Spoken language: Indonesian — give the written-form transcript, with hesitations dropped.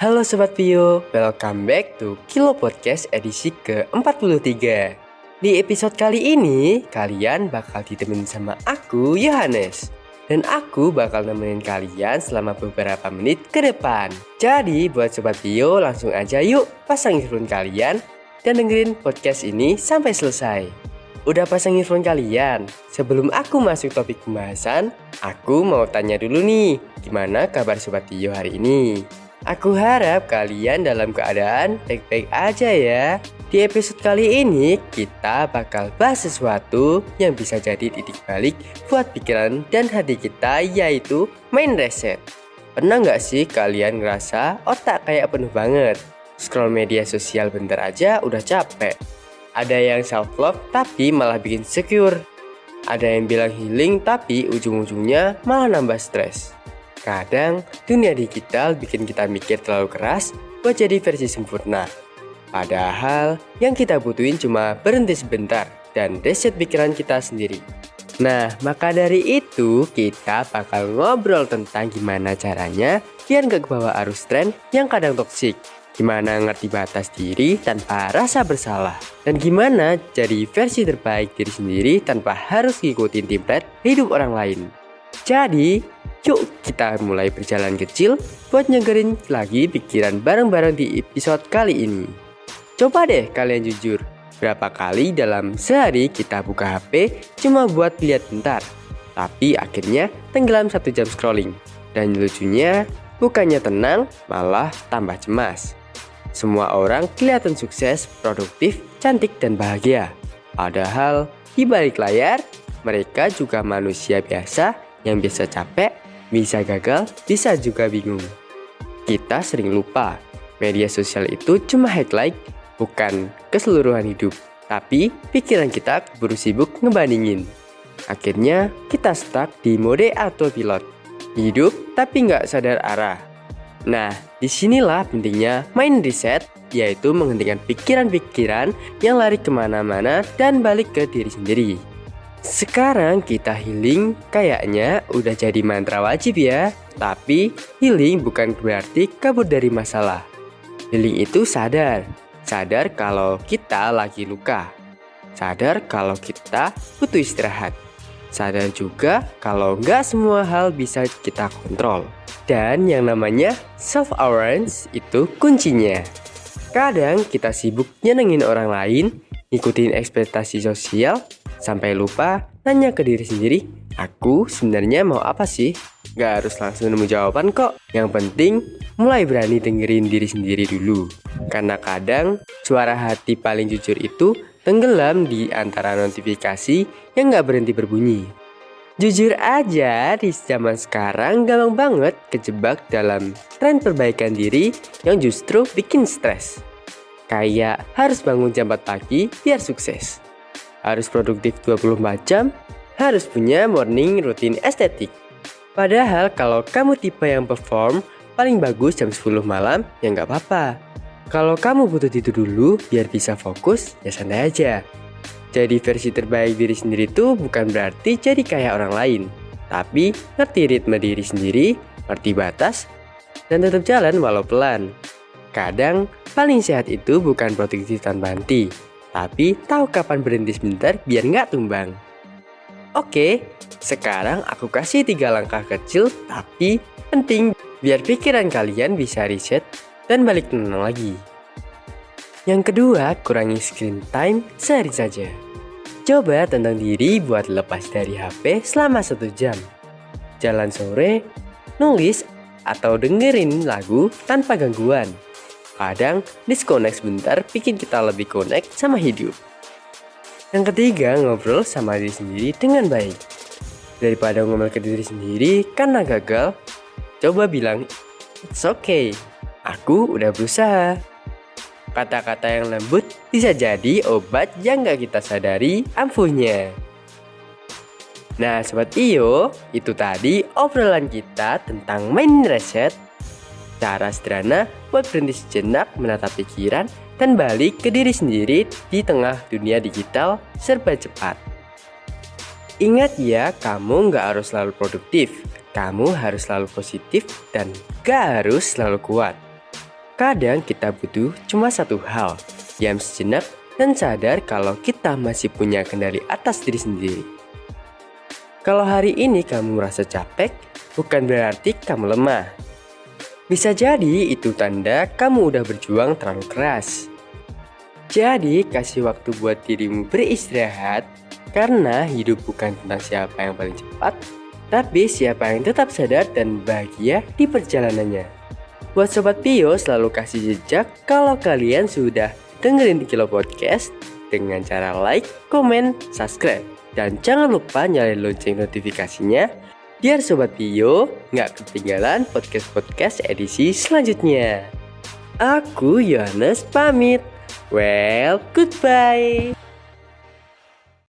Halo Sobat Pio, welcome back to Kilo Podcast edisi ke-43. Di episode kali ini, kalian bakal ditemenin sama aku, Yohanes. Dan aku bakal nemenin kalian selama beberapa menit ke depan. Jadi buat Sobat Pio, langsung aja yuk pasang earphone kalian dan dengerin podcast ini sampai selesai. Udah pasang earphone kalian? Sebelum aku masuk topik pembahasan, aku mau tanya dulu nih, gimana kabar Sobat Pio hari ini? Aku harap kalian dalam keadaan baik-baik aja ya. Di episode kali ini kita bakal bahas sesuatu yang bisa jadi titik balik buat pikiran dan hati kita, yaitu mind reset. Pernah nggak sih kalian ngerasa otak kayak penuh banget? Scroll media sosial bentar aja udah capek. Ada yang self-love tapi malah bikin secure. Ada yang bilang healing tapi ujung-ujungnya malah nambah stres. Kadang, dunia digital bikin kita mikir terlalu keras buat jadi versi sempurna. Padahal, yang kita butuhin cuma berhenti sebentar dan reset pikiran kita sendiri. Nah, maka dari itu, kita bakal ngobrol tentang gimana caranya biar gak kebawa arus tren yang kadang toksik. Gimana ngerti batas diri tanpa rasa bersalah. Dan gimana jadi versi terbaik diri sendiri tanpa harus ngikutin template hidup orang lain. Jadi, yuk kita mulai berjalan kecil buat nyegerin lagi pikiran bareng-bareng di episode kali ini. Coba deh kalian jujur, berapa kali dalam sehari kita buka HP cuma buat lihat bentar, tapi akhirnya tenggelam 1 jam scrolling. Dan lucunya, bukannya tenang, malah tambah cemas. Semua orang kelihatan sukses, produktif, cantik, dan bahagia. Padahal di balik layar, mereka juga manusia biasa yang bisa capek, bisa gagal, bisa juga bingung. Kita sering lupa, media sosial itu cuma highlight, bukan keseluruhan hidup. Tapi pikiran kita keburu sibuk ngebandingin. Akhirnya kita stuck di mode autopilot. Hidup tapi nggak sadar arah. Nah, disinilah pentingnya mind reset, yaitu menghentikan pikiran-pikiran yang lari kemana-mana dan balik ke diri sendiri. Sekarang kita healing kayaknya udah jadi mantra wajib ya. Tapi healing bukan berarti kabur dari masalah. Healing itu sadar kalau kita lagi luka. Sadar kalau kita butuh istirahat. Sadar juga kalau nggak semua hal bisa kita kontrol. Dan yang namanya self-awareness itu kuncinya. Kadang kita sibuk nyenengin orang lain, ngikutin ekspektasi sosial, sampai lupa nanya ke diri sendiri, aku sebenarnya mau apa sih? Gak harus langsung nemu jawaban kok. Yang penting mulai berani dengerin diri sendiri dulu. Karena kadang suara hati paling jujur itu tenggelam di antara notifikasi yang gak berhenti berbunyi. Jujur aja, di zaman sekarang gampang banget kejebak dalam tren perbaikan diri yang justru bikin stres. Kayak harus bangun jam 4 pagi biar sukses. Harus produktif 24 jam, harus punya morning routine estetik. Padahal kalau kamu tipe yang perform paling bagus jam 10 malam, ya nggak apa-apa. Kalau kamu butuh tidur dulu biar bisa fokus, ya santai aja. Jadi versi terbaik diri sendiri itu bukan berarti jadi kayak orang lain, tapi ngerti ritme diri sendiri, ngerti batas, dan tetap jalan walau pelan. Kadang paling sehat itu bukan produktif tanpa henti, tapi tahu kapan berhenti sebentar biar nggak tumbang. Oke, sekarang aku kasih 3 langkah kecil tapi penting biar pikiran kalian bisa reset dan balik tenang lagi. Yang kedua, kurangi screen time sehari saja. Coba tentang diri buat lepas dari HP selama 1 jam. Jalan sore, nulis, atau dengerin lagu tanpa gangguan. Kadang disconnect sebentar bikin kita lebih connect sama hidup. Yang ketiga, ngobrol sama diri sendiri dengan baik. Daripada ngomel ke diri sendiri karena gagal, coba bilang, "It's okay, aku udah berusaha." Kata-kata yang lembut bisa jadi obat yang gak kita sadari ampuhnya. Nah Sobat Iyo, itu tadi obrolan kita tentang mind reset. Cara sederhana buat berhenti sejenak menatap pikiran dan balik ke diri sendiri di tengah dunia digital serba cepat. Ingat ya, kamu gak harus selalu produktif, kamu harus selalu positif dan gak harus selalu kuat. Kadang kita butuh cuma satu hal, diam sejenak dan sadar kalau kita masih punya kendali atas diri sendiri. Kalau hari ini kamu merasa capek, bukan berarti kamu lemah. Bisa jadi itu tanda kamu udah berjuang terlalu keras. Jadi kasih waktu buat dirimu beristirahat, karena hidup bukan tentang siapa yang paling cepat, tapi siapa yang tetap sadar dan bahagia di perjalanannya. Buat Sobat Pio, selalu kasih jejak kalau kalian sudah dengerin di Kilo Podcast dengan cara like, komen, subscribe. Dan jangan lupa nyalain lonceng notifikasinya biar Sobat Pio nggak ketinggalan podcast-podcast edisi selanjutnya. Aku Yohanes pamit. Well, goodbye.